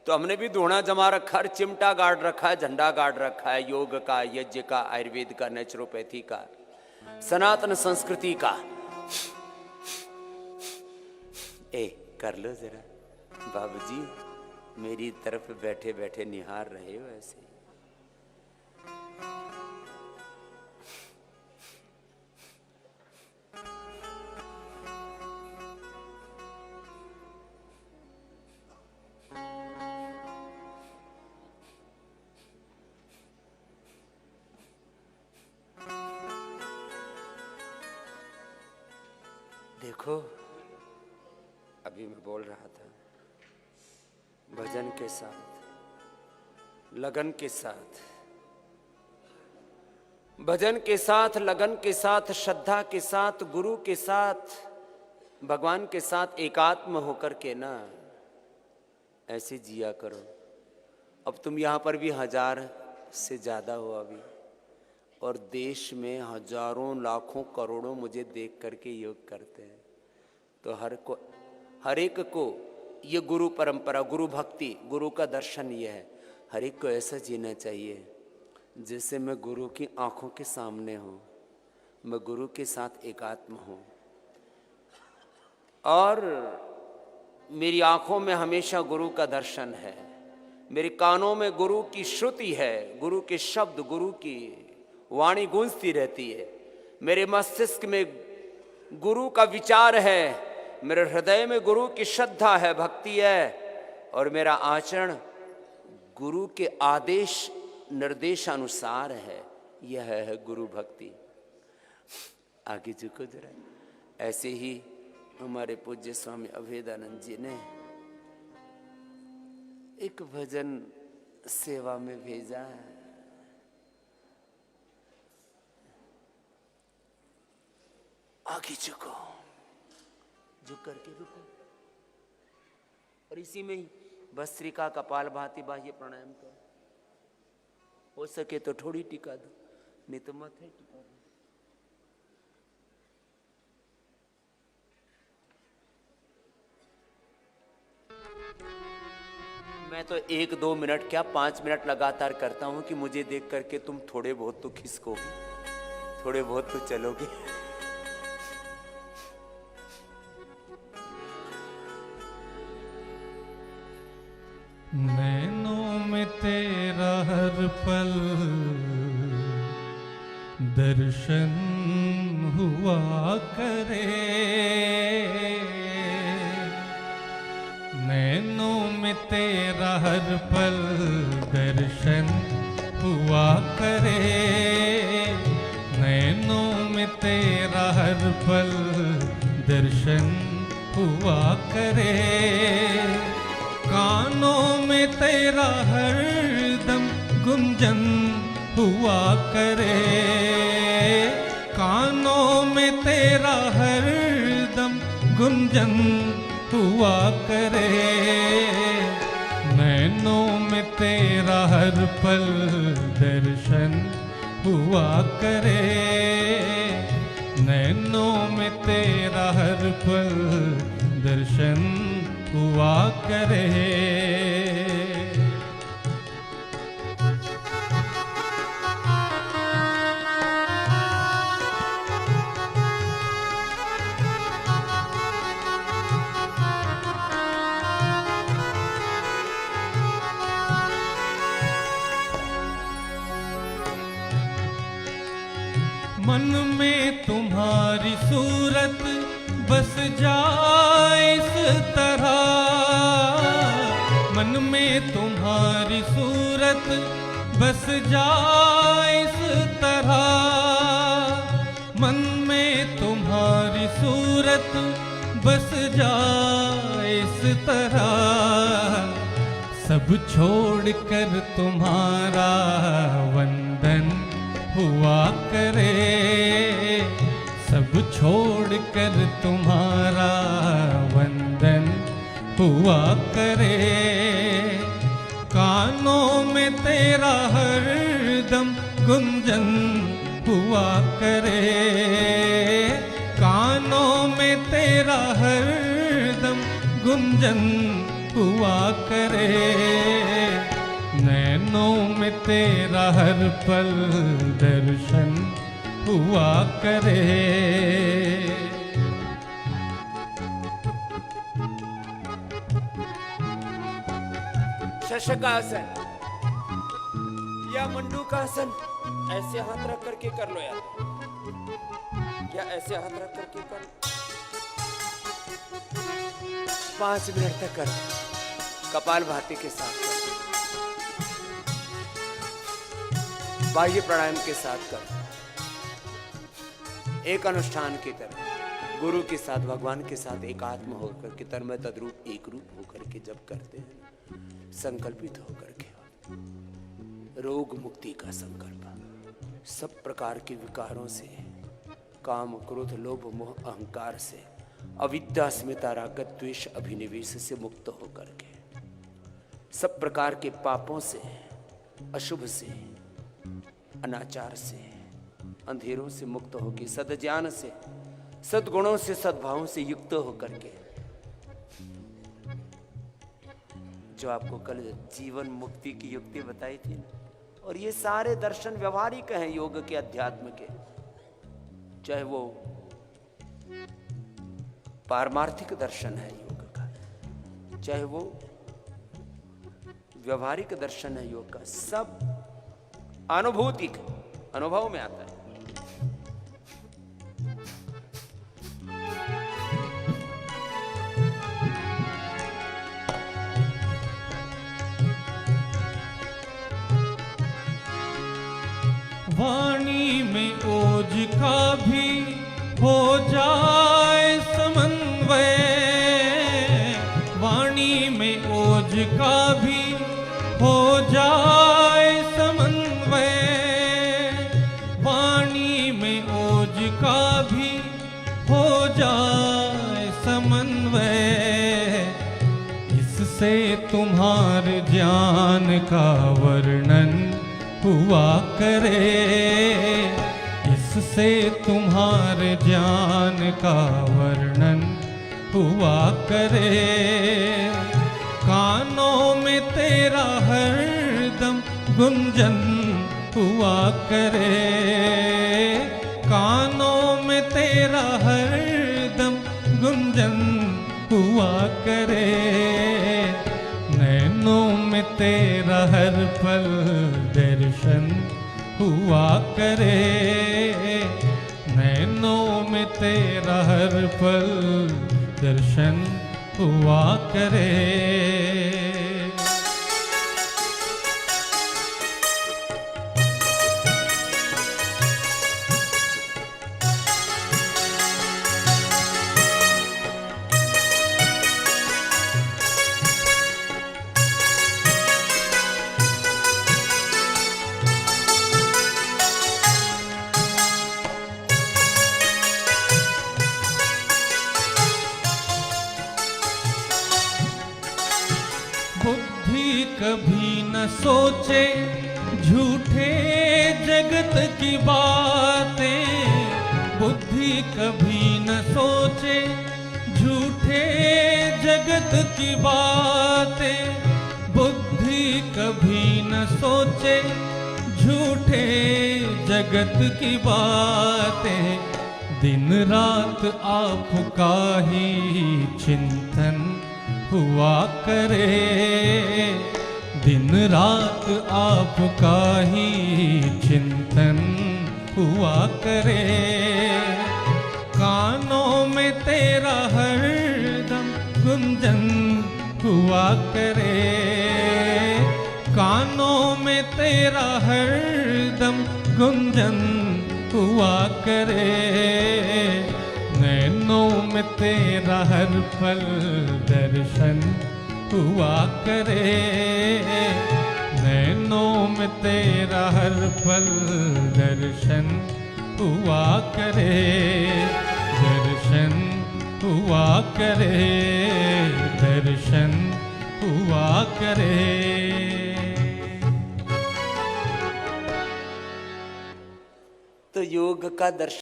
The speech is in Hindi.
तो हमने भी धोना जमा रखा है, चिमटा गाड़ रखा है, झंडा गाड़ रखा है, योग का, यज्ञ का, आयुर्वेद का, नेचुरोपैथी का, सनातन संस्कृति का। ए कर लो जरा बाबूजी, मेरी तरफ बैठे बैठे निहार रहे हो ऐसे। देखो अभी मैं बोल रहा था, भजन के साथ, लगन के साथ, भजन के साथ, लगन के साथ, श्रद्धा के साथ, गुरु के साथ, भगवान के साथ एकात्म होकर के ना ऐसे जिया करो। अब तुम यहाँ पर भी 1000 से ज़्यादा हो अभी, और देश में हजारों लाखों करोड़ों मुझे देख करके योग करते हैं। तो हर एक को ये गुरु परंपरा, गुरु भक्ति, गुरु का दर्शन ये है, हर एक को ऐसा जीना चाहिए जैसे मैं गुरु की आंखों के सामने हूँ, मैं गुरु के साथ एकात्म हूँ, और मेरी आंखों में हमेशा गुरु का दर्शन है, मेरे कानों में गुरु की श्रुति है, गुरु के शब्द, गुरु की वाणी गूंजती रहती है, मेरे मस्तिष्क में गुरु का विचार है, मेरे हृदय में गुरु की श्रद्धा है, भक्ति है, और मेरा आचरण गुरु के आदेश निर्देशानुसार है। यह है गुरु भक्ति। आगे झुको जरा। ऐसे ही हमारे पूज्य स्वामी अभेदानंद जी ने एक भजन सेवा में भेजा है। आगे झुको, झुक करके रुको, और इसी में ही भस्त्रिका, कपाल भाती, बाह्य प्राणायाम करो। हो सके तो थोड़ी टिका दो, नहीं तो मत है टिका दो। मैं तो 1-2 मिनट क्या 5 मिनट लगातार करता हूं कि मुझे देख करके तुम थोड़े बहुत तो खिसकोगे, थोड़े बहुत तो चलोगे। नैनों में तेरा हर पल दर्शन हुआ करे, नैनों में तेरा हर पल दर्शन हुआ करे, नैनों में तेरा हर पल दर्शन हुआ करे, कानों में तेरा हरदम गुंजन हुआ करे, कानों में तेरा हरदम गुंजन हुआ करे, नैनों में तेरा हर पल दर्शन हुआ करे, नैनों में तेरा हर पल दर्शन हुआ करे। मन में तुम्हारी सूरत बस जाए इस तरह, मन में तुम्हारी सूरत बस जाए इस तरह, मन में तुम्हारी सूरत बस जाए इस तरह, सब छोड़कर तुम्हारा वंदन हुआ करे, सब छोड़कर तुम्हारा वंदन हुआ करे, कानों में तेरा हरदम गुंजन हुआ करे, कानों में तेरा हरदम गुंजन हुआ करे, नैनों में तेरा हर पल दर्शन हुआ करे। शशकासन या मंडूकासन, ऐसे हाथ रख करके कर लो यार, क्या ऐसे हाथ रख करके कर, 5 मिनट तक कर, कपाल भाती के साथ कर, बाह्य प्राणायाम के साथ कर, एक अनुष्ठान की तरह गुरु के साथ, भगवान के साथ एकात्म होकर के तन्मय तद्रूप एक रूप होकर के जब करते हैं, संकल्पित होकर के रोग मुक्ति का संकल्प, सब प्रकार के विकारों से, काम क्रोध लोभ मोह अहंकार से, अविद्या अस्मिता राग द्वेष अभिनिवेश से मुक्त होकर के, सब प्रकार के पापों से, अशुभ से, अनाचार से, अंधेरों से मुक्त होकर, सद्ज्ञान से, सद्गुणों से, सद्भावों से युक्त होकर के, जो आपको कल जीवन मुक्ति की युक्ति बताई थी, और ये सारे दर्शन व्यवहारिक हैं योग के, अध्यात्म के, चाहे वो पारमार्थिक दर्शन है योग का, चाहे वो व्यवहारिक दर्शन है योग का, सब अनुभूतिक अनुभव में आता है। वाणी में ओज का भी हो जाए समन्वय, वाणी में ओज का भी हो जाए समन्वय, वाणी में ओज का भी हो जाए समन्वय, इससे तुम्हारे ज्ञान का वर्णन हुआ करे, इससे तुम्हारे ज्ञान का वर्णन हुआ करे, कानों में तेरा हरदम गुंजन हुआ करे, कानों में तेरा हरदम गुंजन हुआ करे, नैनों में तेरा हर पल दर्शन हुआ करे, नैनों में तेरा हर पल दर्शन हुआ करे। बुद्धि कभी न सोचे झूठे जगत की बातें, बुद्धि कभी न सोचे झूठे जगत की बातें, बुद्धि कभी न सोचे झूठे जगत की बातें, दिन रात आपका ही चिंतन हुआ करे, दिन रात आपका ही चिंतन हुआ करे, कानों में तेरा हरदम गुंजन हुआ करे, कानों में तेरा हरदम गुंजन हुआ करे, नैनों में तेरा हर पल दर्शन हुआ करे, नैनों में तेरा हर पल दर्शन हुआ करे, दर्शन हुआ करे, दर्शन हुआ करे। तो योग का दर्शन